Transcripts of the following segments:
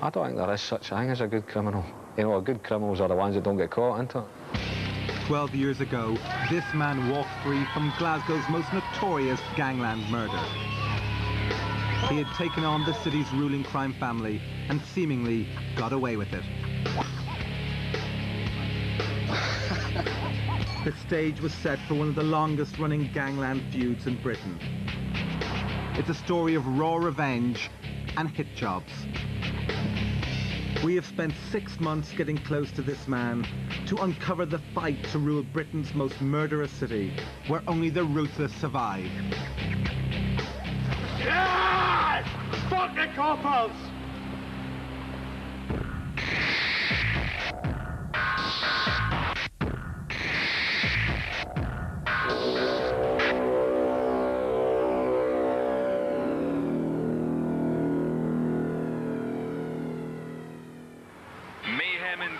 I don't think there is such a thing as a good criminal. You know, good criminals are the ones that don't get caught, isn't it? 12 years ago, this man walked free from Glasgow's most notorious gangland murder. He had taken on the city's ruling crime family and seemingly got away with it. The stage was set for one of the longest running gangland feuds in Britain. It's a story of raw revenge and hit jobs. We have spent 6 months getting close to this man to uncover the fight to rule Britain's most murderous city, where only the ruthless survive. Yes! Fuck the coppers!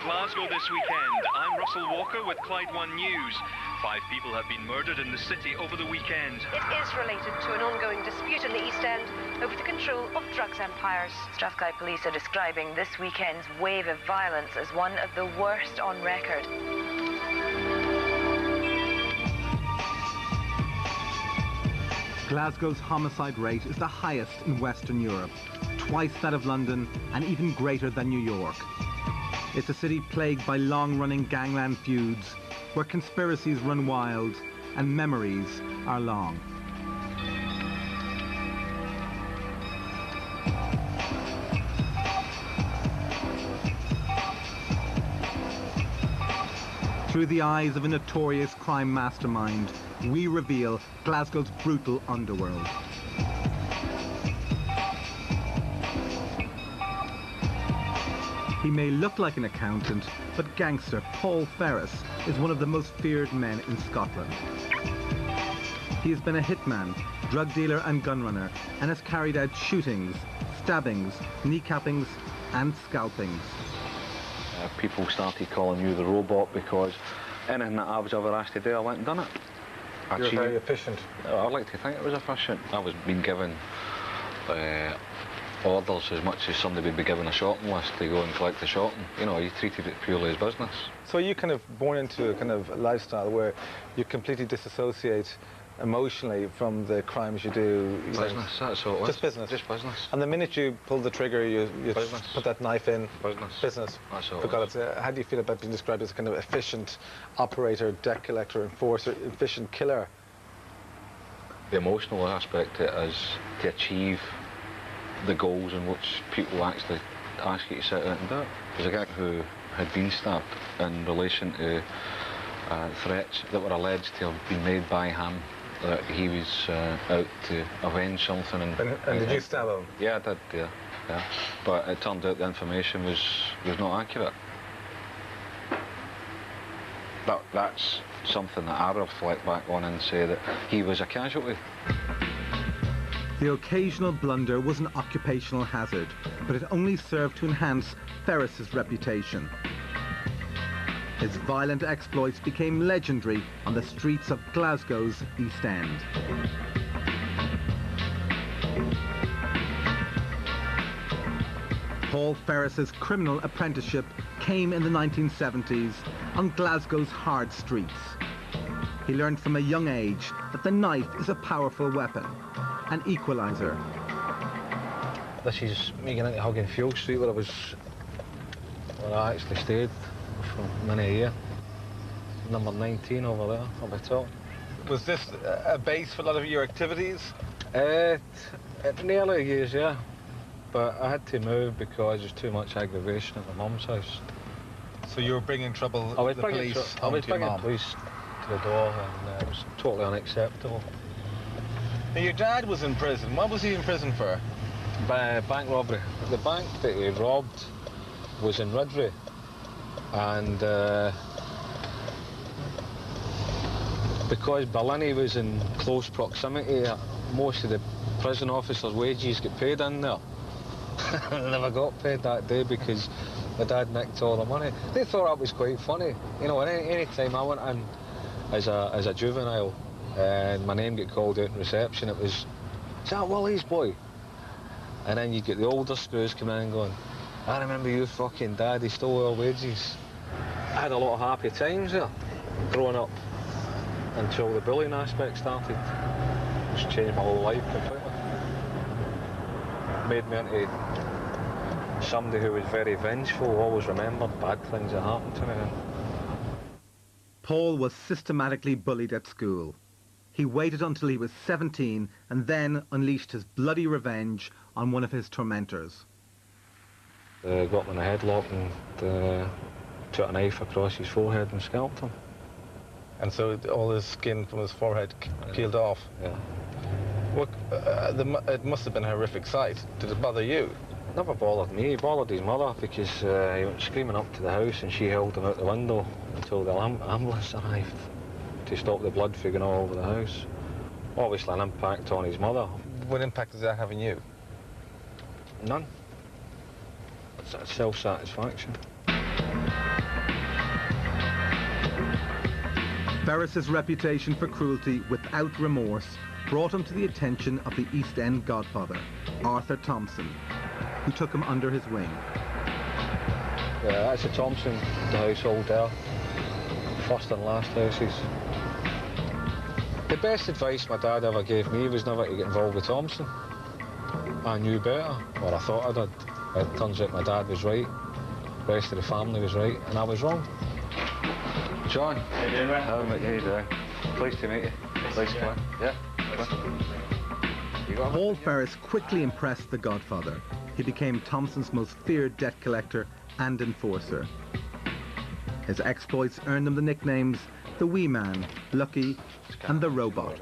Glasgow this weekend. I'm Russell Walker with Clyde One News. 5 people have been murdered in the city over the weekend. It is related to an ongoing dispute in the East End over the control of drugs empires. Strathclyde police are describing this weekend's wave of violence as one of the worst on record. Glasgow's homicide rate is the highest in Western Europe, twice that of London and even greater than New York. It's a city plagued by long-running gangland feuds, where conspiracies run wild and memories are long. Through the eyes of a notorious crime mastermind, we reveal Glasgow's brutal underworld. He may look like an accountant, but gangster Paul Ferris is one of the most feared men in Scotland. He has been a hitman, drug dealer and gunrunner, and has carried out shootings, stabbings, kneecappings and scalpings. People started calling you the robot because anything that I was ever asked to do, I went and done it. You're very efficient. I'd like to think it was efficient. I was being given orders as much as somebody would be given a shopping list to go and collect the shopping. You know, you treated it purely as business. So you kind of born into a kind of lifestyle where you completely disassociate emotionally from the crimes you do. Business, that's all it was. Just business? Just business. And the minute you pull the trigger, you put that knife in. Business. Business. That's all Forgot it. How do you feel about being described as a kind of efficient operator, debt collector, enforcer, efficient killer? The emotional aspect to it is to achieve the goals in which people actually ask you to sit out and do it. There's a guy who had been stabbed in relation to threats that were alleged to have been made by him, that he was out to avenge something. And did you stab him? Yeah, I did, yeah. But it turned out the information was not accurate. That's something that I reflect back on and say that he was a casualty. The occasional blunder was an occupational hazard, but it only served to enhance Ferris's reputation. His violent exploits became legendary on the streets of Glasgow's East End. Paul Ferris's criminal apprenticeship came in the 1970s on Glasgow's hard streets. He learned from a young age that the knife is a powerful weapon, an equalizer. This is me getting into Hugging Field Street where I actually stayed for many a year. Number 19 over there, up the top. Was this a base for a lot of your activities? It nearly is, yeah. But I had to move because there's too much aggravation at my mum's house. So you were bringing trouble, I was the bringing police I was home to your bringing mum? police to the door, and it was totally unacceptable. Now, your dad was in prison. What was he in prison for? By bank robbery. The bank that he robbed was in Ridley, and because Berlin was in close proximity, most of the prison officers' wages get paid in there. I never got paid that day because my dad nicked all the money. They thought that was quite funny. You know, any time I went in as a juvenile and my name get called out in reception, it was, "Is that Willie's boy?" And then you'd get the older screws coming in and going, I remember your fucking dad, he stole our wages. I had a lot of happy times there, growing up, until the bullying aspect started. Just changed my whole life completely. Made me into somebody who was very vengeful, always remembered bad things that happened to me. Paul was systematically bullied at school. He waited until he was 17 and then unleashed his bloody revenge on one of his tormentors. Got him in a headlock and took a knife across his forehead and scalped him. And so all his skin from his forehead peeled off? Yeah. What, it must have been a horrific sight. Did it bother you? It never bothered me. It bothered his mother because he went screaming up to the house and she held him out the window until the ambulance arrived to stop the blood from going all over the house. Obviously an impact on his mother. What impact does that have on you? None. It's self-satisfaction. Ferris's reputation for cruelty without remorse brought him to the attention of the East End Godfather, Arthur Thompson, who took him under his wing. Yeah, that's the Thompson, the household there. First and last houses. The best advice my dad ever gave me was never to get involved with Thompson. I knew better, or I thought I did. It turns out my dad was right, the rest of the family was right, and I was wrong. John. How you doing, Ray? How you doing? Pleased to meet you. Pleased to meet you. Yeah. Paul Ferris quickly impressed the Godfather. He became Thompson's most feared debt collector and enforcer. His exploits earned him the nicknames the Wee Man, Lucky, and the Robot.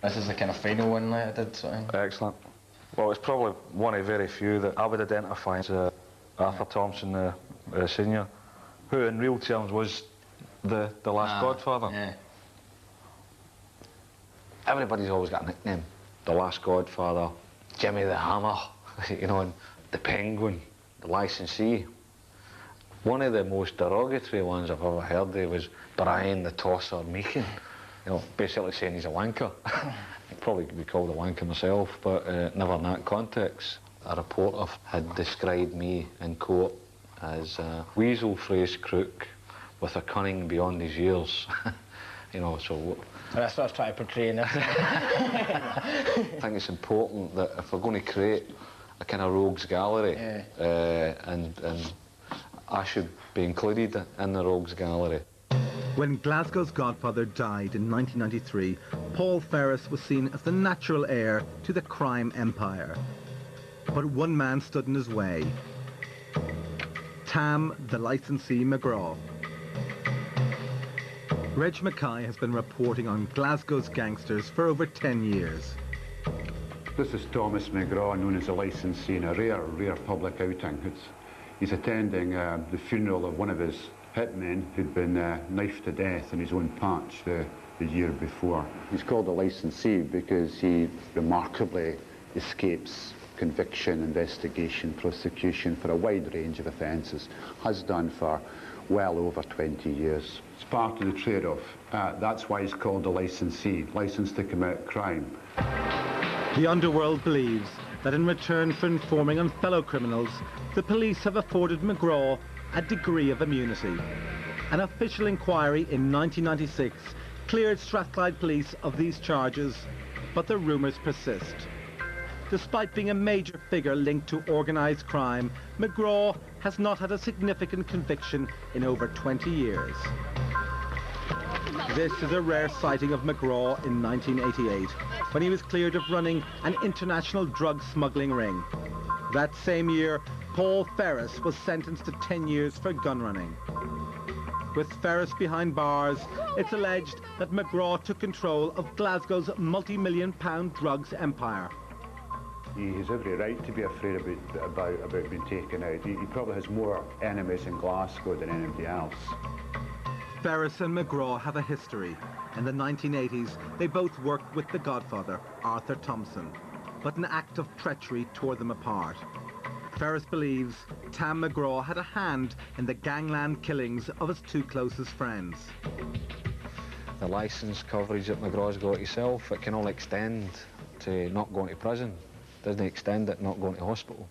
This is the kind of final one that I did, sort of. Excellent. Well, it's probably one of very few that I would identify as Arthur Thompson, Senior, who in real terms was the last Godfather. Yeah. Everybody's always got a nickname. The Last Godfather, Jimmy the Hammer, you know, and the Penguin, the Licensee. One of the most derogatory ones I've ever heard of was Brian the Tosser Meekin. You know, basically saying he's a wanker. I'd probably be called a wanker myself, but never in that context. A reporter had described me in court as a weasel-faced crook with a cunning beyond his years. You know, so... That's what I was trying to portray in this. I think it's important that if we're going to create a kind of rogues gallery, and I should be included in the rogues gallery. When Glasgow's Godfather died in 1993, Paul Ferris was seen as the natural heir to the crime empire. But one man stood in his way. Tam, the licensee McGraw. Reg Mackay has been reporting on Glasgow's gangsters for over 10 years. This is Thomas McGraw, known as a licensee, in a rare public outing. He's attending the funeral of one of his hitmen who'd been knifed to death in his own patch the year before. He's called a licensee because he remarkably escapes conviction, investigation, prosecution for a wide range of offences, has done for well over 20 years. It's part of the trade-off. That's why he's called a licensee, licensed to commit crime. The underworld believes that in return for informing on fellow criminals, the police have afforded McGraw a degree of immunity. An official inquiry in 1996 cleared Strathclyde Police of these charges, but the rumours persist. Despite being a major figure linked to organised crime, McGraw has not had a significant conviction in over 20 years. This is a rare sighting of McGraw in 1988, when he was cleared of running an international drug smuggling ring. That same year, Paul Ferris was sentenced to 10 years for gun running. With Ferris behind bars, it's alleged that McGraw took control of Glasgow's multi-million-pound drugs empire. He has every right to be afraid about being taken out. He probably has more enemies in Glasgow than anybody else. Ferris and McGraw have a history. In the 1980s, they both worked with the Godfather, Arthur Thompson, but an act of treachery tore them apart. Ferris believes Tam McGraw had a hand in the gangland killings of his two closest friends. The licence coverage that McGraw's got himself, it can all extend to not going to prison. doesn't extend it not going to hospital.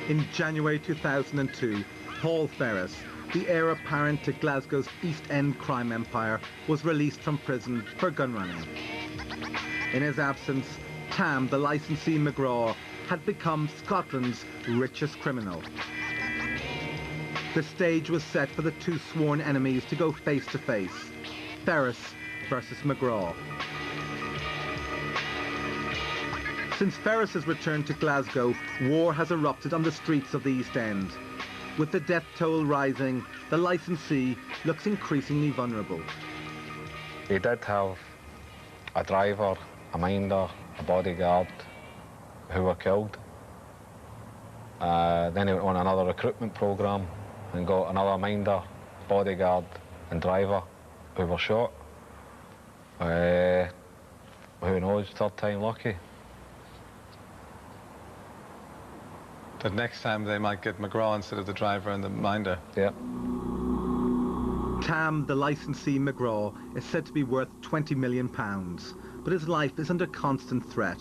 In January 2002, Paul Ferris, the heir apparent to Glasgow's East End crime empire, was released from prison for gun running. In his absence, Tam, the licensee McGraw, had become Scotland's richest criminal. The stage was set for the two sworn enemies to go face to face, Ferris versus McGraw. Since Ferris has returned to Glasgow, war has erupted on the streets of the East End. With the death toll rising, the licensee looks increasingly vulnerable. He did have a driver, a minder, a bodyguard who were killed. Then he went on another recruitment programme and got another minder, bodyguard and driver who were shot. Who knows, third time lucky. But next time they might get McGraw instead of the driver and the minder. Yeah. Tam, the licensee McGraw, is said to be worth £20 million, but his life is under constant threat.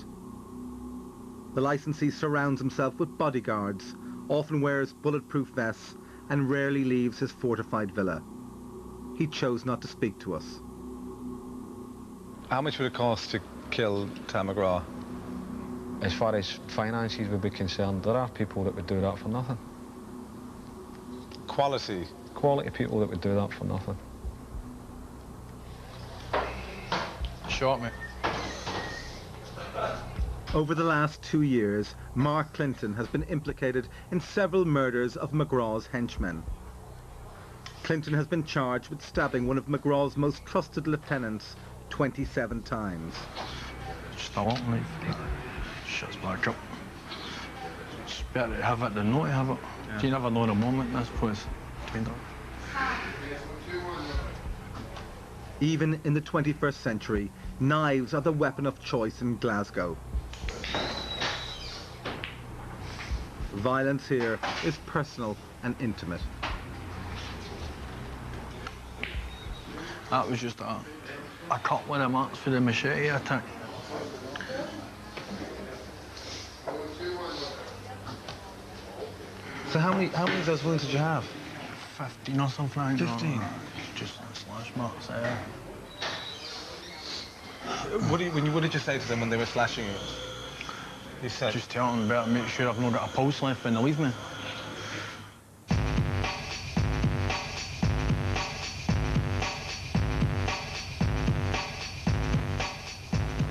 The licensee surrounds himself with bodyguards, often wears bulletproof vests, and rarely leaves his fortified villa. He chose not to speak to us. How much would it cost to kill Tam McGraw? As far as finances would be concerned, there are people that would do that for nothing. Quality? Quality people that would do that for nothing. Shot me. Over the last 2 years, Mark Clinton has been implicated in several murders of McGraw's henchmen. Clinton has been charged with stabbing one of McGraw's most trusted lieutenants 27 times. Just a long knife. Shuts back up. It's better to have it than not to have it. Yeah. You never know the moment in this place. Even in the 21st century, knives are the weapon of choice in Glasgow. Violence here is personal and intimate. That was just a couple of marks for the machete attack. So how many of those wounds did you have? 15 or something like that. 15? Just slash marks there. What did you say to them when they were slashing you? You said... Just tell them better make sure I've not got a pulse left when they leave me.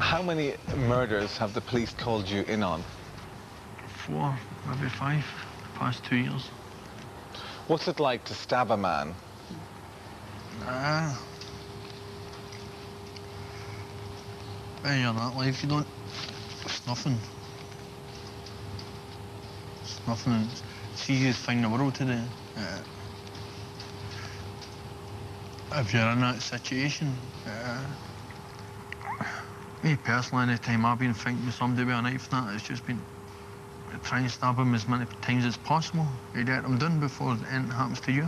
How many murders have the police called you in on? 4, maybe 5, the past 2 years. What's it like to stab a man? When you're in that life, you don't... It's nothing. It's nothing. It's easy to find the world today. If you're in that situation, me personally, any time I've been fighting with somebody with a knife, that it's just been trying to stab them as many times as possible. You get them done before anything happens to you.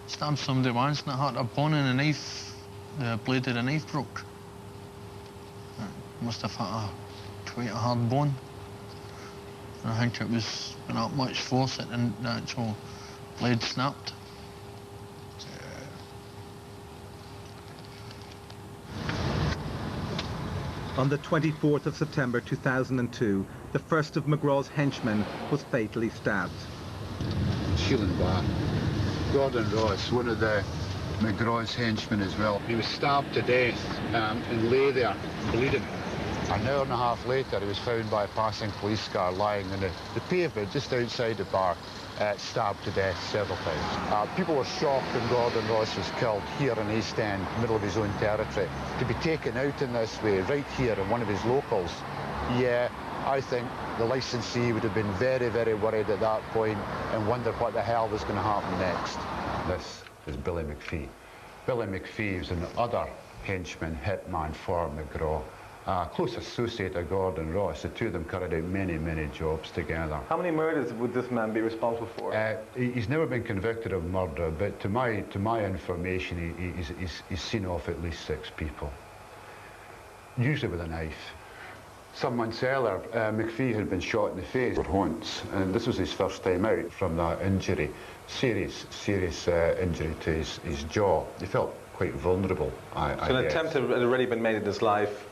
Stabbed somebody once and it hurt a bone in the knife. The blade of the knife broke. Must have hit quite a hard bone. And I think it was not much force that the actual blade snapped. On the 24th of September 2002, the first of McGraw's henchmen was fatally stabbed. Sheelan Bar. Gordon Ross, one of the McGraw's henchmen as well. He was stabbed to death and lay there bleeding. An hour and a half later, he was found by a passing police car lying on the pavement just outside the bar, stabbed to death several times. People were shocked when Gordon Ross was killed here in East End, middle of his own territory. To be taken out in this way, right here in one of his locals, yeah, I think the licensee would have been very, very worried at that point and wondered what the hell was going to happen next. This is Billy McPhee. Billy McPhee was an other henchman, hitman for McGraw. a close associate of Gordon Ross. The two of them carried out many, many jobs together. How many murders would this man be responsible for? He's never been convicted of murder, but to my information, he's seen off at least 6 people, usually with a knife. Some months earlier, McPhee had been shot in the face once, and this was his first time out from that injury. Serious injury to his jaw. He felt quite vulnerable, I So an guess. attempt had already been made at his life.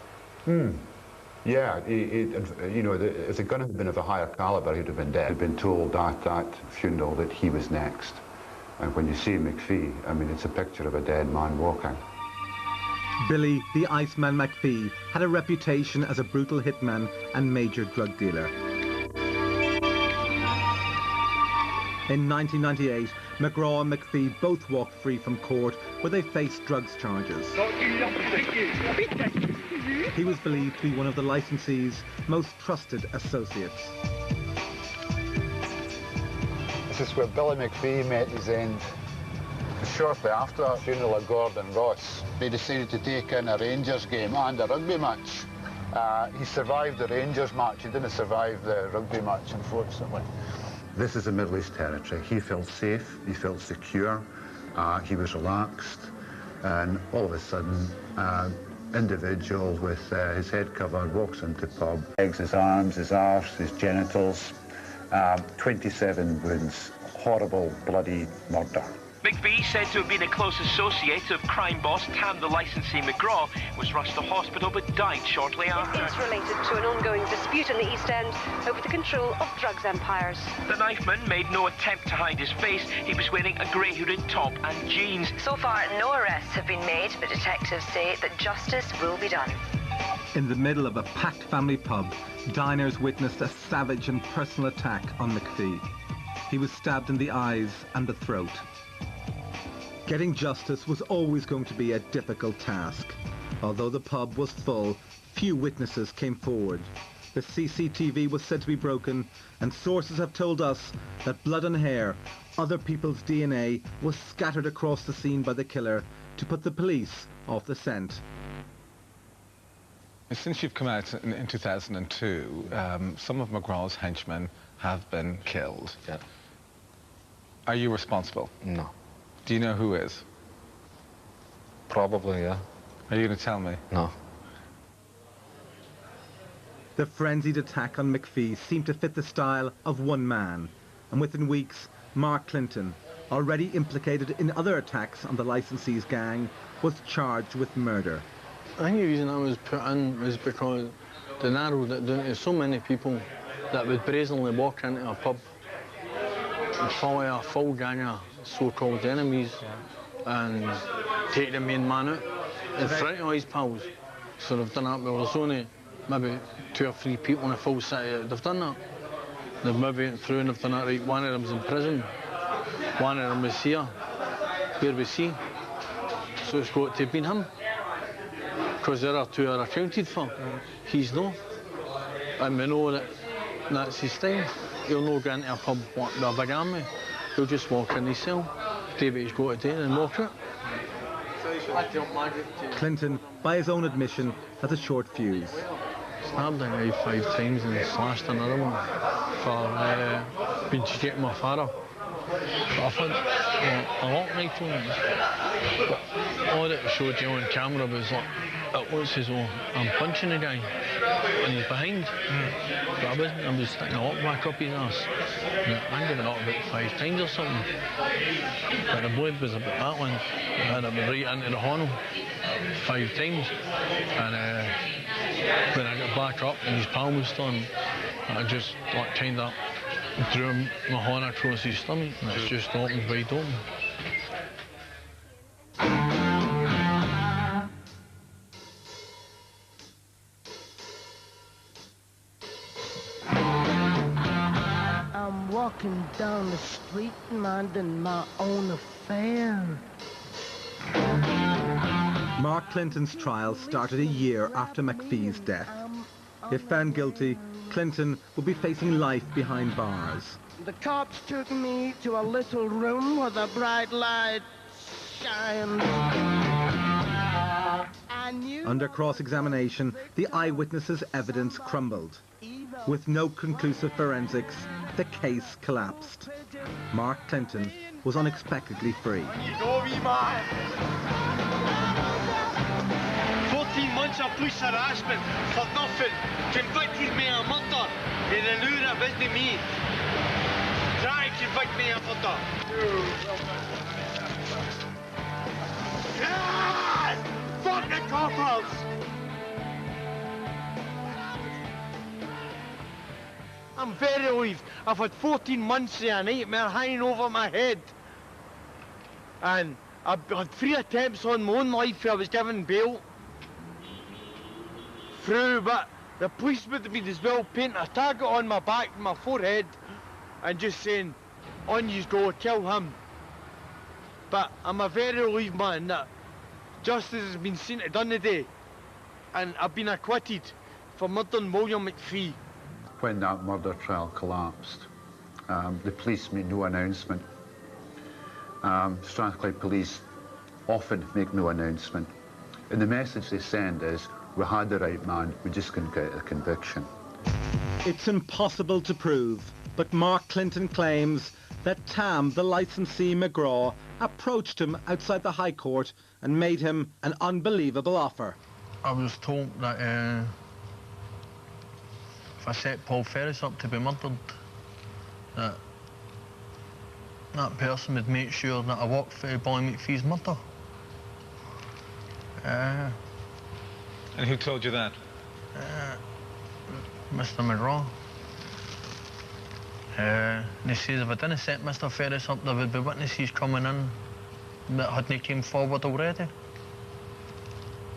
Yeah, you know, if the gun had been of a higher caliber, he'd have been dead. He'd been told at that funeral that he was next. And when you see McPhee, I mean, it's a picture of a dead man walking. Billy the Iceman McPhee had a reputation as a brutal hitman and major drug dealer. In 1998, McGraw and McPhee both walked free from court where they faced drugs charges. He was believed to be one of the licensee's most trusted associates. This is where Billy McPhee met his end. Shortly after the funeral of Gordon Ross, they decided to take in a Rangers game and a rugby match. He survived the Rangers match. He didn't survive the rugby match, unfortunately. This is the Middle East territory. He felt safe, he felt secure, he was relaxed, and all of a sudden, individual with his head covered walks into pub. Legs, his arms, his arse, his genitals, 27 wounds, horrible, bloody murder. McPhee, said to have been a close associate of crime boss Tam the licensee McGraw, was rushed to hospital but died shortly after. It's related to an ongoing dispute in the East End over the control of drugs empires. The knifeman made no attempt to hide his face. He was wearing a grey hooded top and jeans. So far, no arrests have been made, but detectives say that justice will be done. In the middle of a packed family pub, diners witnessed a savage and personal attack on McPhee. He was stabbed in the eyes and the throat. Getting justice was always going to be a difficult task. Although the pub was full, few witnesses came forward. The CCTV was said to be broken, and sources have told us that blood and hair, other people's DNA, was scattered across the scene by the killer to put the police off the scent. Since you've come out in 2002, some of McGraw's henchmen have been killed. Yeah. Are you responsible? No. Do you know who is? Probably, yeah. Are you going to tell me? No. The frenzied attack on McPhee seemed to fit the style of one man, and within weeks, Mark Clinton, already implicated in other attacks on the licensee's gang, was charged with murder. I think the reason I was put in was because they narrowed it down to so many people that would brazenly walk into a pub and follow a full gang of so-called enemies and take the main man out in front of his pals. So they've done that. Well, there's only maybe 2 or 3 people in a full city that they've done that. They've maybe went through and they've done that right. One of them's in prison. One of them was here. Where was he? So it's got to have been him. Because the other 2 are accounted for. He's no. And we know that that's his style. He'll not go into a pub with a big army. He'll just walk in his cell, do what he's got to do and walk out. Clinton, by his own admission, has a short fuse. Stabbed a guy 5 times and slashed another one for being to get my father. But I've had a lot right on it. But all that showed you on camera was like, it looks as though I'm punching the guy and he's behind. But I wasn't, I was sticking a lot back up his ass. I gave it up about 5 times or something. But the blood was about that one. And it went right into the horn 5 times. And when I got back up and his palm was done, I just like kind of drew my horn across his stomach and it's just opened wide open. I'm walking down the street minding my own affair. Mark Clinton's trial started a year after McPhee's death. If found guilty, Clinton would be facing life behind bars. The cops took me to a little room where the bright light shines. I knew Under cross-examination, the eyewitnesses' evidence crumbled. With no conclusive forensics, the case collapsed. Mark Clinton was unexpectedly free. 14 months of police harassment for nothing. Convicted me of murder. And the lure wasn't me. Try to convict me of murder. Yes! Fuck the coppers! I'm very relieved. I've had 14 months of a nightmare hanging over my head. And I've had 3 attempts on my own life where I was given bail. Through, but the police would have been as well painting a target on my back and my forehead and just saying, on you go, kill him. But I'm a very relieved man that justice has been seen to done today, and I've been acquitted for murdering William McPhee. When that murder trial collapsed, the police made no announcement. Strathclyde police often make no announcement. And the message they send is, we had the right man, we just couldn't get a conviction. It's impossible to prove, but Mark Clinton claims that Tam, the licensee McGraw, approached him outside the High Court and made him an unbelievable offer. I was told that if I set Paul Ferris up to be murdered, that person would make sure that I walked for Boy McPhee's murder. And who told you that? Mr. McGraw. They said if I didn't set Mr. Ferris up, there would be witnesses coming in that hadn't came forward already.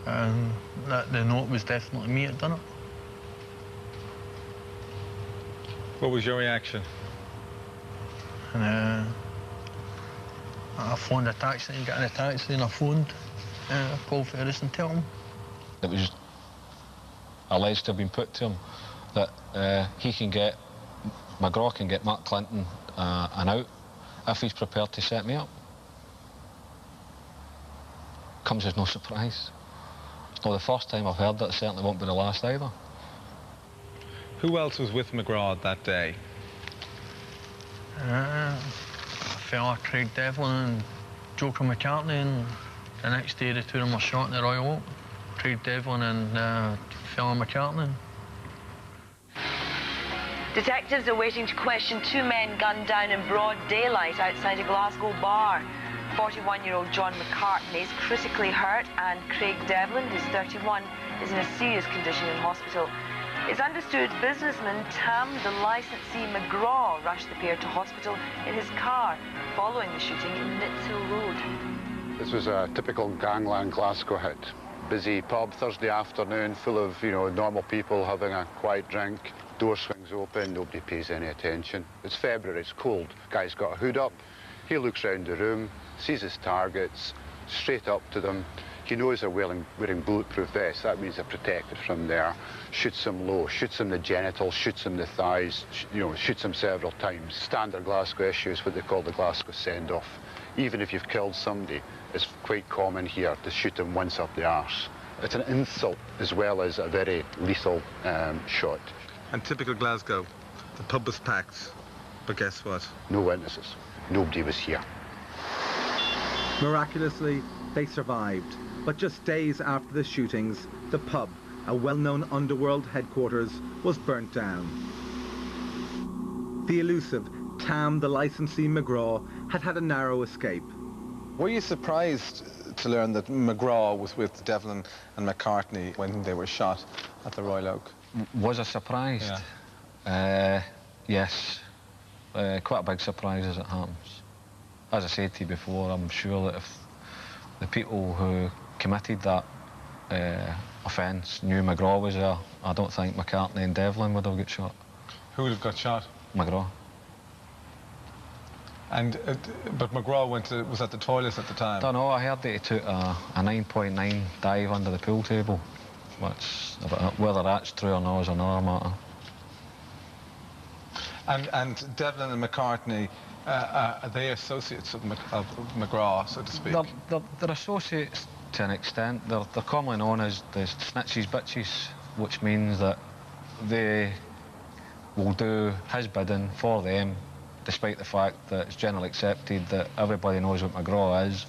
And that they know it was definitely me that done it. What was your reaction? And I phoned a taxi and got in a taxi and I phoned Paul Ferris and told him. It was alleged to have been put to him that he can get, McGraw can get Mark Clinton an out if he's prepared to set me up. Comes as no surprise. It's not the first time I've heard that, it certainly won't be the last either. Who else was with McGraw that day? A fella, Craig Devlin and Joker McCartney, and the next day the two of them were shot in the Royal Oak. Craig Devlin and fella McCartney. Detectives are waiting to question 2 men gunned down in broad daylight outside a Glasgow bar. 41-year-old John McCartney is critically hurt, and Craig Devlin, who's 31, is in a serious condition in hospital. It's understood businessman Tam, the licensee McGraw, rushed the pair to hospital in his car following the shooting in Nitshill Road. This was a typical gangland Glasgow hit. Busy pub Thursday afternoon, full of, normal people having a quiet drink. Door swings open, nobody pays any attention. It's February, it's cold. Guy's got a hood up. He looks round the room, sees his targets, straight up to them. He knows they're wearing bulletproof vests. That means they're protected from there. Shoots them low, shoots them the genitals, shoots them the thighs, shoots them several times. Standard Glasgow issue is what they call the Glasgow send-off. Even if you've killed somebody, it's quite common here to shoot them once up the arse. It's an insult as well as a very lethal shot. And typical Glasgow, the pub was packed, but guess what? No witnesses. Nobody was here. Miraculously, they survived. But just days after the shootings, the pub, a well-known underworld headquarters, was burnt down. The elusive Tam, the licensee McGraw, had had a narrow escape. Were you surprised to learn that McGraw was with Devlin and McCartney when they were shot at the Royal Oak? Was I surprised? Yeah. Yes. Quite a big surprise as it happens. As I said to you before, I'm sure that if the people who committed that offence knew McGraw was there, I don't think McCartney and Devlin would have got shot. Who would have got shot? McGraw. And but McGraw was at the toilets at the time? I don't know, I heard that he took a 9.9 dive under the pool table. Which, whether that's true or not is another matter. And Devlin and McCartney, are they associates of McGraw, so to speak? They're associates to an extent. They're commonly known as the snitches bitches, which means that they will do his bidding for them, despite the fact that it's generally accepted that everybody knows what McGraw is.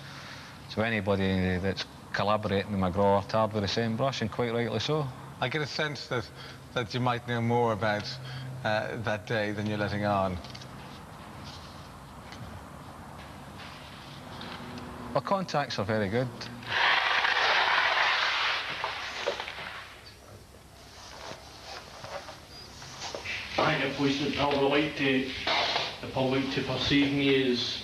So anybody that's collaborating with McGraw are tarred with the same brush, and quite rightly so. I get a sense that you might know more about that day than you're letting on. Our contacts are very good. I think I would like the public to perceive me as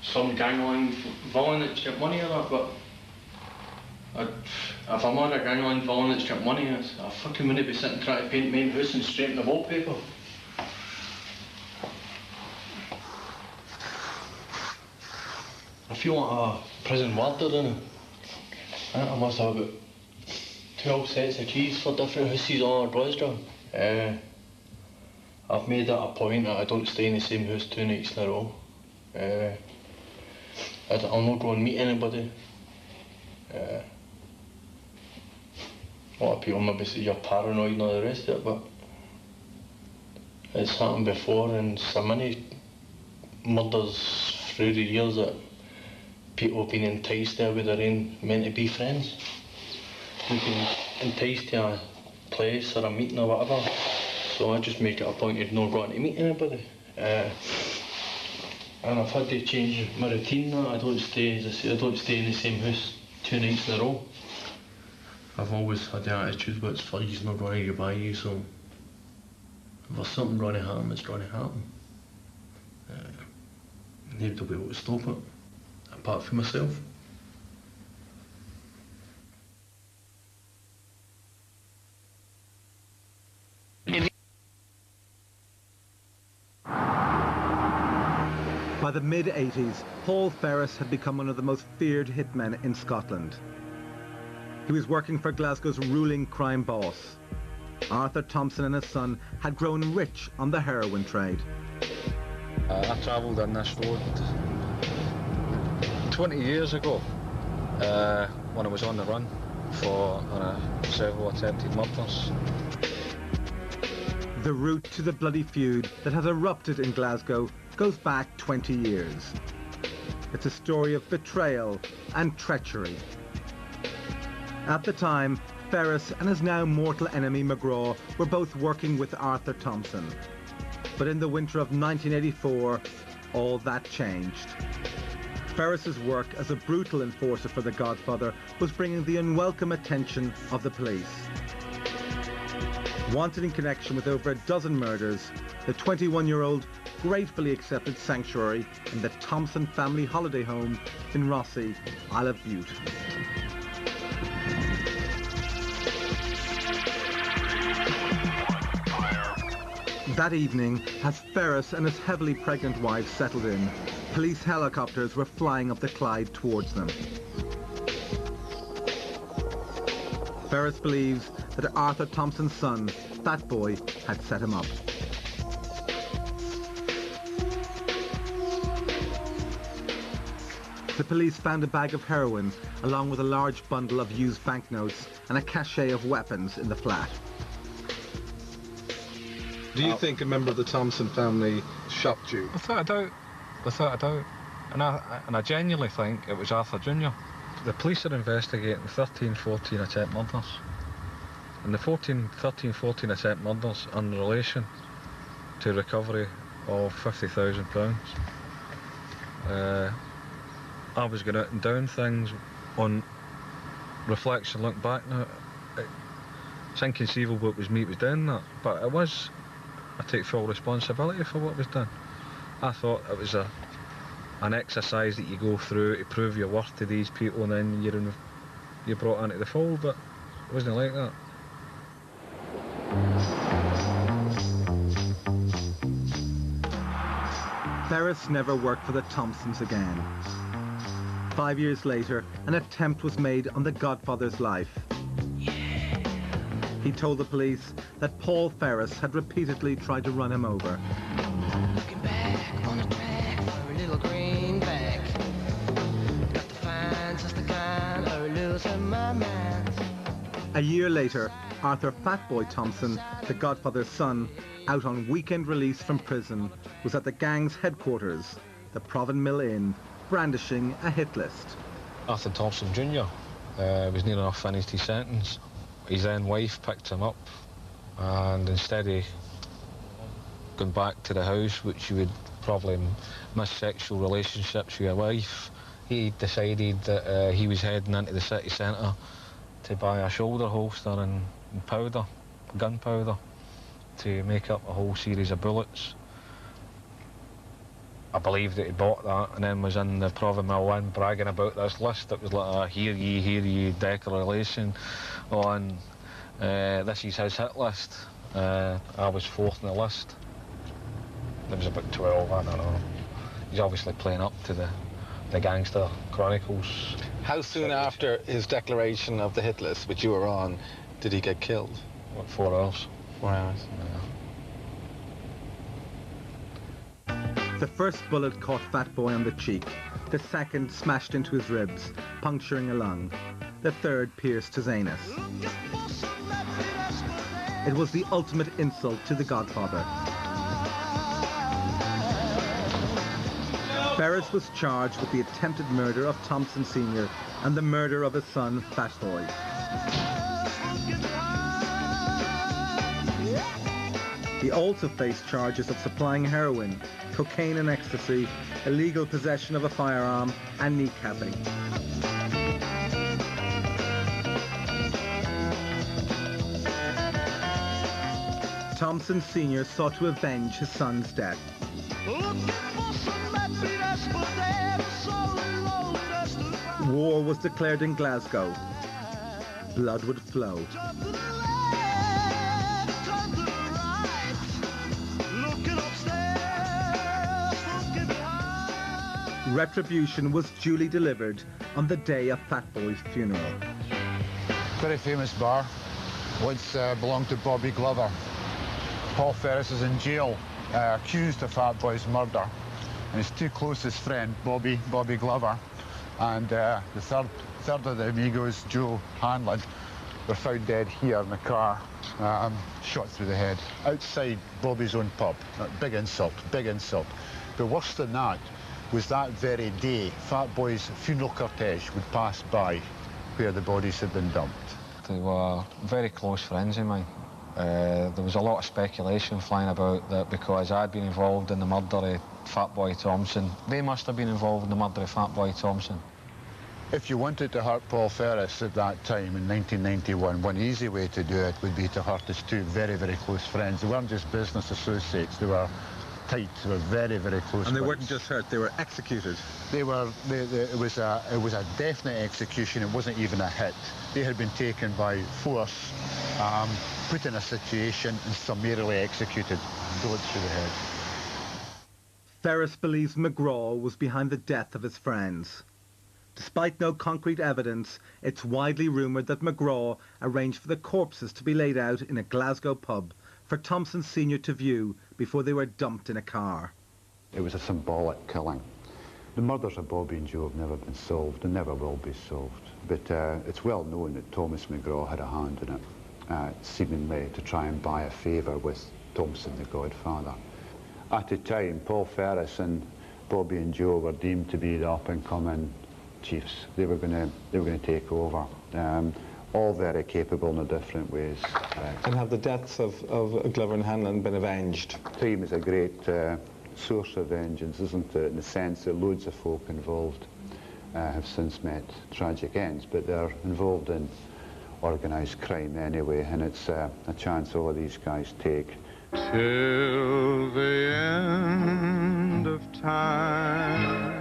some gangland villain that's got money or that, but if I'm on a gangland villain that's got money, I fucking wouldn't be sitting trying to paint my own house and straighten the wallpaper. I feel like a prison warder, don't I? I must have about 12 sets of keys for different houses all over Glasgow. I've made it a point that I don't stay in the same house 2 nights in a row. I'll not go and meet anybody. A lot of people maybe say you're paranoid and all the rest of it, but it's happened before, and so many murders through the years that people have been enticed there with their own meant-to-be friends. They've been enticed to a place or a meeting or whatever. So I just make it a point of not going to meet anybody. And I've had to change my routine now. I don't stay, as I say, I don't stay in the same house 2 nights in a row. I've always had the attitude, but it's flies not going to get by you, so if there's something going to happen, it's going to happen. Nobody will be able to stop it, apart from myself. By the mid-80s, Paul Ferris had become one of the most feared hitmen in Scotland. He was working for Glasgow's ruling crime boss. Arthur Thompson and his son had grown rich on the heroin trade. I travelled on this road 20 years ago when I was on the run for several attempted murders. The route to the bloody feud that has erupted in Glasgow goes back 20 years. It's a story of betrayal and treachery. At the time, Ferris and his now mortal enemy McGraw were both working with Arthur Thompson. But in the winter of 1984, all that changed. Ferris's work as a brutal enforcer for the Godfather was bringing the unwelcome attention of the police. Wanted in connection with over a dozen murders, the 21-year-old gratefully accepted sanctuary in the Thompson family holiday home in Rossi, Isle of Bute. That evening, as Ferris and his heavily pregnant wife settled in, police helicopters were flying up the Clyde towards them. Ferris believes that Arthur Thompson's son, Fatboy, had set him up. The police found a bag of heroin along with a large bundle of used banknotes and a cache of weapons in the flat. Do you think a member of the Thompson family shopped you? Without a doubt. And I genuinely think it was Arthur Jr. The police are investigating 13, 14 attempt murders. And the 13, 14 attempt murders are in relation to recovery of £50,000. I was going out and down things on reflection, look back now. It's inconceivable it was me that was doing that, but it was. I take full responsibility for what was done. I thought it was an exercise that you go through to prove your worth to these people, and then you're brought into the fold, but it wasn't like that. Ferris never worked for the Thompsons again. 5 years later, an attempt was made on the Godfather's life. He told the police that Paul Ferris had repeatedly tried to run him over. Looking back on the track for a little greenback. Got the fine, just the kind A year later, Arthur Fatboy Thompson, the Godfather's son, out on weekend release from prison, was at the gang's headquarters, the Proven Mill Inn, brandishing a hit list. Arthur Thompson Jr. Was near enough finished his sentence. His then wife picked him up, and instead of going back to the house, which you would probably miss sexual relationships with your wife, he decided that he was heading into the city centre to buy a shoulder holster and powder, gunpowder, to make up a whole series of bullets. I believe that he bought that and then was in the Proven Mill Inn bragging about this list. It was like a hear ye declaration on this is his hit list. I was fourth in the list. There was about 12, I don't know. He's obviously playing up to the gangster chronicles. How soon after his declaration of the hit list, which you were on, did he get killed? What, 4 hours? 4 hours. Yeah. The first bullet caught Fatboy on the cheek. The second smashed into his ribs, puncturing a lung. The third pierced his anus. It was the ultimate insult to the Godfather. Ferris was charged with the attempted murder of Thompson Sr. and the murder of his son, Fatboy. He also faced charges of supplying heroin, cocaine and ecstasy, illegal possession of a firearm, and kneecapping. Thompson Sr. sought to avenge his son's death. War was declared in Glasgow. Blood would flow. Retribution was duly delivered on the day of Fatboy's funeral. Very famous bar. Once belonged to Bobby Glover. Paul Ferris is in jail, accused of Fatboy's murder. And his two closest friends, Bobby Glover, and the third of the amigos, Joe Hanlon, were found dead here in the car, shot through the head, outside Bobby's own pub. Big insult, big insult. But worse than that was that very day, Fatboy's funeral cortege would pass by where the bodies had been dumped. They were very close friends of mine. There was a lot of speculation flying about that because I'd been involved in the murder of Fatboy Thompson, they must have been involved in the murder of Fatboy Thompson. If you wanted to hurt Paul Ferris at that time in 1991, one easy way to do it would be to hurt his two very, very close friends. They weren't just business associates, they were tight, they were very, very close. And they weren't just hurt, they were executed. It was a definite execution, it wasn't even a hit. They had been taken by force, put in a situation and summarily executed, bullets through the head. Ferris believes McGraw was behind the death of his friends. Despite no concrete evidence, it's widely rumoured that McGraw arranged for the corpses to be laid out in a Glasgow pub for Thompson Sr. to view before they were dumped in a car. It was a symbolic killing. The murders of Bobby and Joe have never been solved and never will be solved. But it's well known that Thomas McGraw had a hand in it, seemingly to try and buy a favour with Thompson, the Godfather. At the time, Paul Ferris and Bobby and Joe were deemed to be the up-and-coming chiefs. They were going to take over. All very capable in their different ways. And have the deaths of Glover and Hanlon been avenged? Time is a great source of vengeance, isn't it? In the sense that loads of folk involved have since met tragic ends, but they're involved in organised crime anyway, and it's a chance all of these guys take. Till the end of time.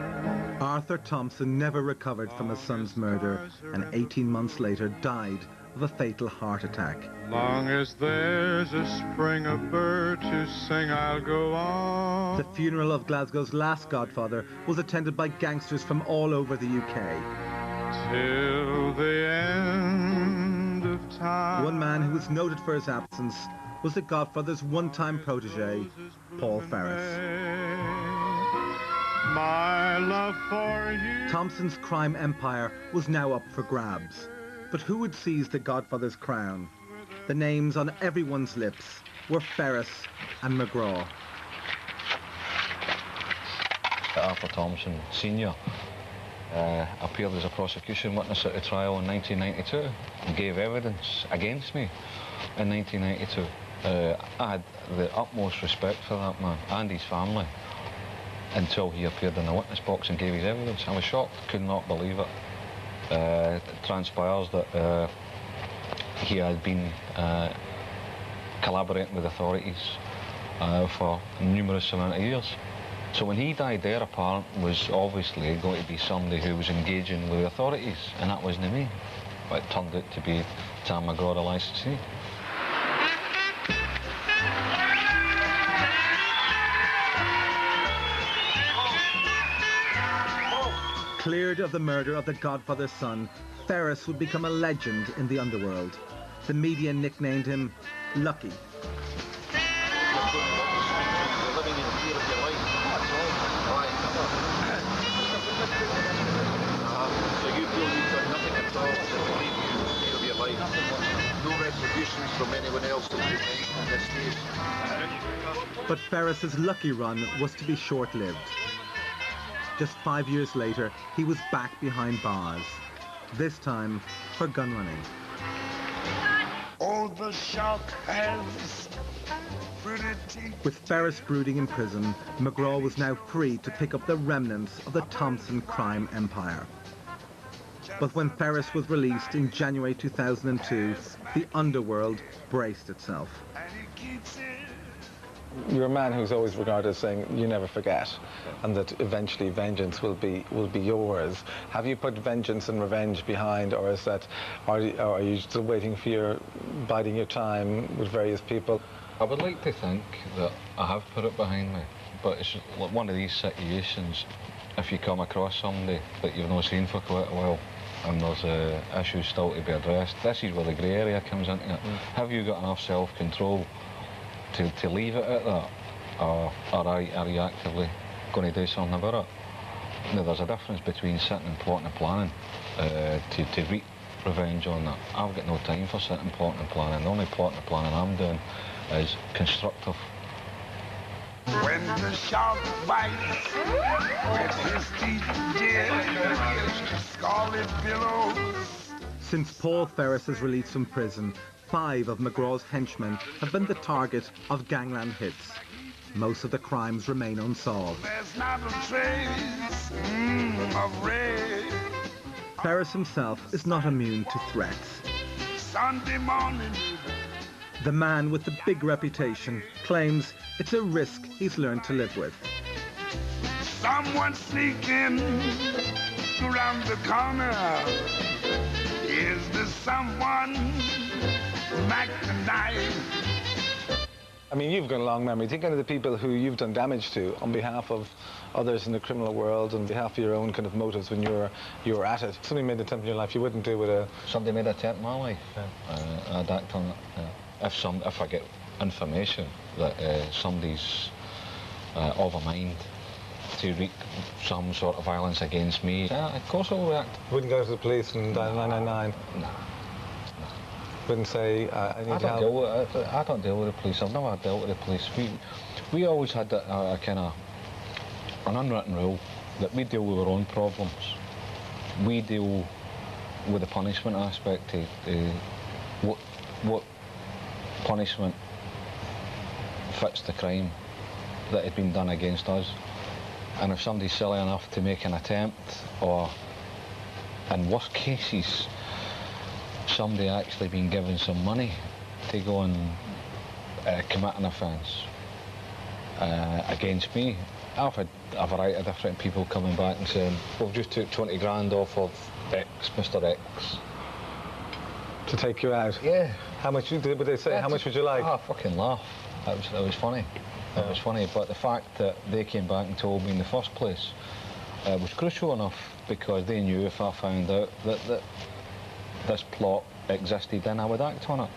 Arthur Thompson never recovered from his son's murder and 18 months later died of a fatal heart attack. Long as there's a spring of bird to sing, I'll go on. The funeral of Glasgow's last Godfather was attended by gangsters from all over the UK. Till the end of time. One man who was noted for his absence was the Godfather's one-time protege, Paul Ferris. My love for you. Thompson's crime empire was now up for grabs. But who would seize the Godfather's crown? The names on everyone's lips were Ferris and McGraw. Arthur Thompson Sr. Appeared as a prosecution witness at the trial in 1992 and gave evidence against me in 1992. I had the utmost respect for that man and his family until he appeared in the witness box and gave his evidence. I was shocked, could not believe it. It transpires that he had been collaborating with authorities for numerous amount of years. So when he died, the heir apparent was obviously going to be somebody who was engaging with the authorities, and that wasn't me. But it turned out to be Tam McGraw, the licensee. Cleared of the murder of the Godfather's son, Ferris would become a legend in the underworld. The media nicknamed him Lucky. From anyone else at this stage. But Ferris's lucky run was to be short-lived. Just 5 years later, he was back behind bars, this time for gun running. Oh, the shark has pretty teeth. With Ferris brooding in prison, McGraw was now free to pick up the remnants of the Thompson crime empire. But when Ferris was released in January 2002, the underworld braced itself. You're a man who's always regarded as saying you never forget, and that eventually vengeance will be yours. Have you put vengeance and revenge behind, or is that, are you still waiting for your biding your time with various people? I would like to think that I have put it behind me, but it's like one of these situations. If you come across somebody that you've not seen for quite a while, and there's issues still to be addressed, this is where the grey area comes into it. Have you got enough self-control to leave it at that, or are you actively going to do something about it? Now, there's a difference between sitting and plotting and planning to wreak revenge on that. I've got no time for sitting, plotting and planning. The only plotting and planning I'm doing is constructive. When the shark bites with his teeth dear, scarlet billows. Since Paul Ferris is released from prison, 5 of McGraw's henchmen have been the target of gangland hits. Most of the crimes remain unsolved. There's not a trace of red. Ferris himself is not immune to threats. Sunday morning. The man with the big reputation claims it's a risk he's learned to live with. Someone sneaking around the corner. Is there someone back tonight? I mean, you've got a long memory. Think of the people who you've done damage to on behalf of others in the criminal world, on behalf of your own kind of motives when you were at it. Somebody made an attempt in your life you wouldn't do with a... Somebody made an attempt in my life. I'd act on it. If I get information that somebody's of a mind to wreak some sort of violence against me, of course I'll react. Wouldn't go to the police and dial 999? No. Wouldn't say, I need help? I don't deal with the police. I've never dealt with the police. We always had a kind of an unwritten rule that we deal with our own problems. We deal with the punishment aspect. What punishment fits the crime that had been done against us. And if somebody's silly enough to make an attempt, or in worst cases, somebody actually been given some money to go and commit an offence against me, I've had a variety of different people coming back and saying, we've just took 20 grand off of X, Mr. X. To take you out? Yeah. How much would they say? How much would you like? I fucking laugh. It was funny. It was funny, but the fact that they came back and told me in the first place was crucial enough, because they knew if I found out that this plot existed, then I would act on it.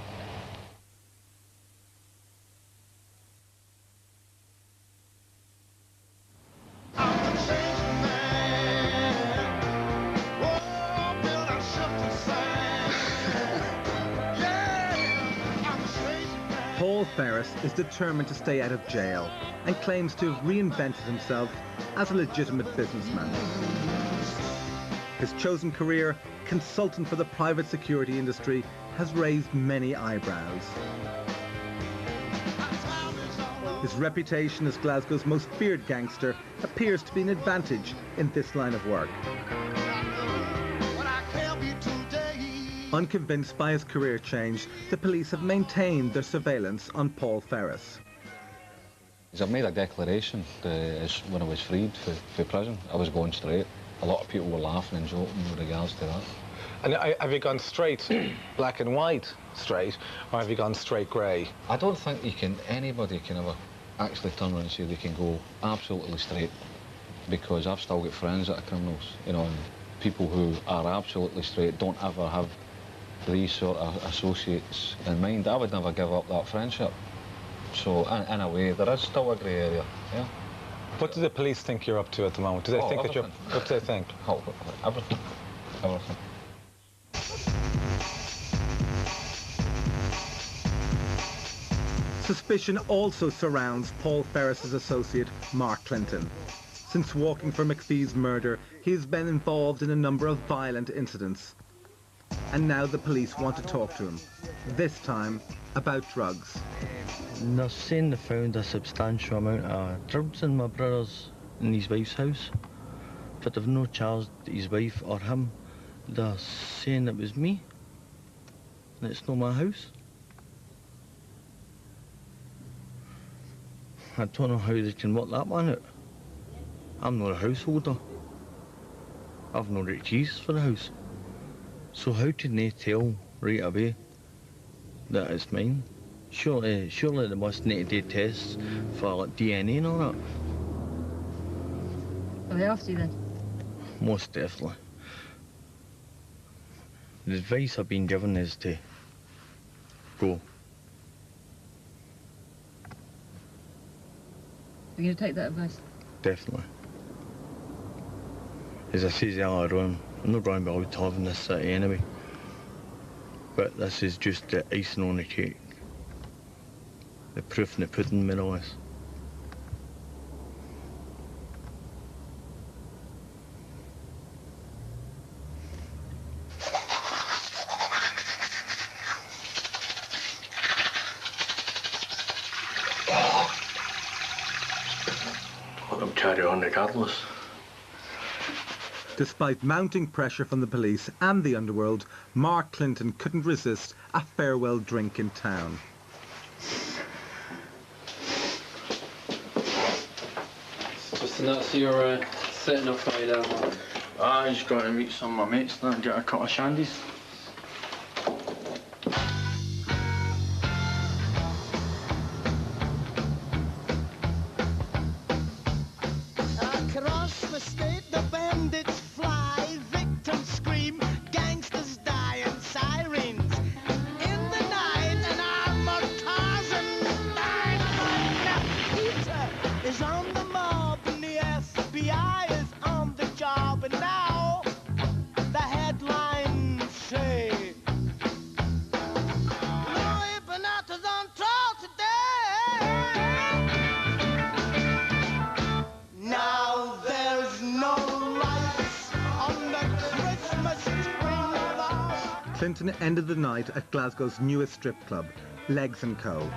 Ferris is determined to stay out of jail and claims to have reinvented himself as a legitimate businessman. His chosen career, consultant for the private security industry, has raised many eyebrows. His reputation as Glasgow's most feared gangster appears to be an advantage in this line of work. Unconvinced by his career change, the police have maintained their surveillance on Paul Ferris. I've made a declaration when I was freed for prison. I was going straight. A lot of people were laughing and joking with regards to that. And have you gone straight, black and white straight, or have you gone straight grey? I don't think anybody can ever actually turn around and say they can go absolutely straight, because I've still got friends that are criminals, you know, and people who are absolutely straight don't ever have these sort of associates in mind. I would never give up that friendship. So, in a way, there is still a grey area, yeah. What do the police think you're up to at the moment? Do they think everything. that you're... What do they think? Oh, everything. Everything. Suspicion also surrounds Paul Ferris's associate, Mark Clinton. Since walking for McPhee's murder, he has been involved in a number of violent incidents. And now the police want to talk to him, this time about drugs. They're saying they found a substantial amount of drugs in my brother's and his wife's house, but they've no charged his wife or him. They're saying it was me, and it's not my house. I don't know how they can work that one out. I'm not a householder. I've no right keys for the house. So how can they tell right away that it's mine? Surely they must need to do tests for like DNA and all that. Are they after you then? Most definitely. The advice I've been given is to go. Are you going to take that advice? Definitely. As I said earlier on, I'm not going to be allowed to live in this city anyway. But this is just the icing on the cake. The proof in the pudding, more or less. Let them carry on regardless. Despite mounting pressure from the police and the underworld, Mark Clinton couldn't resist a farewell drink in town. Just enough so you're setting up right now. I just got to meet some of my mates and get a couple of shandies. Across the state, the bandits fly, victims scream, gangsters die, and sirens. In the night, an armored Tarzan, 9 Peter is on the mob, and the FBI is on the job, and now the headlines say, Louis Bonata's on trial today. Now there's no lights on the Christmas tree. Clinton ended the night at Glasgow's newest strip club, Legs & Co.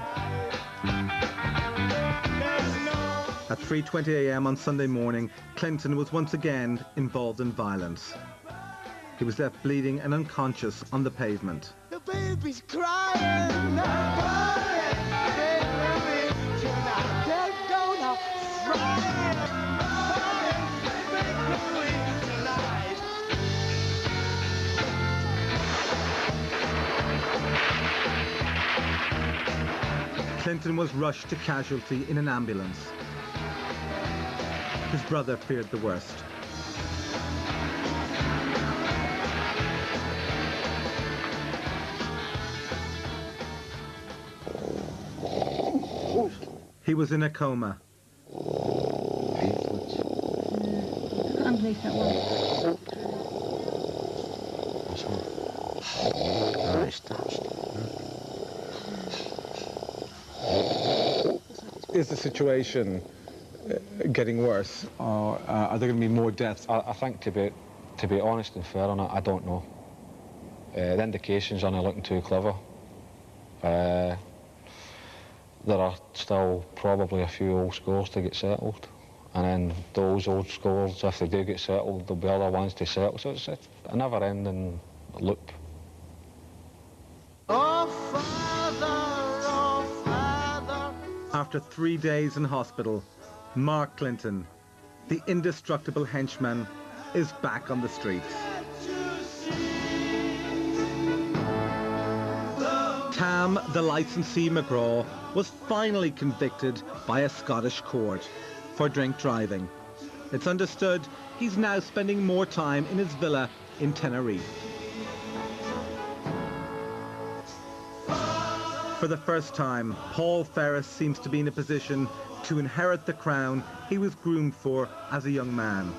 At 3:20 a.m. on Sunday morning, Clinton was once again involved in violence. He was left bleeding and unconscious on the pavement. The baby's crying. Baby, tonight they're gonna fry tonight. Clinton was rushed to casualty in an ambulance. His brother feared the worst. He was in a coma. Underneath that one. Is the situation getting worse, or are there going to be more deaths? I think, to be honest and fair on it, I don't know. The indications aren't looking too clever. There are still probably a few old scores to get settled, and then those old scores, if they do get settled, there'll be other ones to settle. So it's a never-ending loop. Oh, Father, oh, Father. After 3 days in hospital, Mark Clinton, the indestructible henchman, is back on the streets. Tam, the licensee McGraw, was finally convicted by a Scottish court for drink driving. It's understood he's now spending more time in his villa in Tenerife. For the first time, Paul Ferris seems to be in a position to inherit the crown he was groomed for as a young man.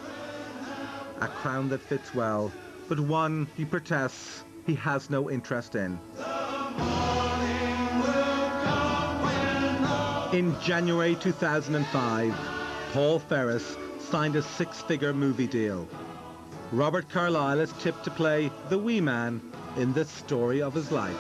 A crown that fits well, but one, he protests, he has no interest in. In January 2005, Paul Ferris signed a 6-figure movie deal. Robert Carlyle is tipped to play the wee man in the story of his life.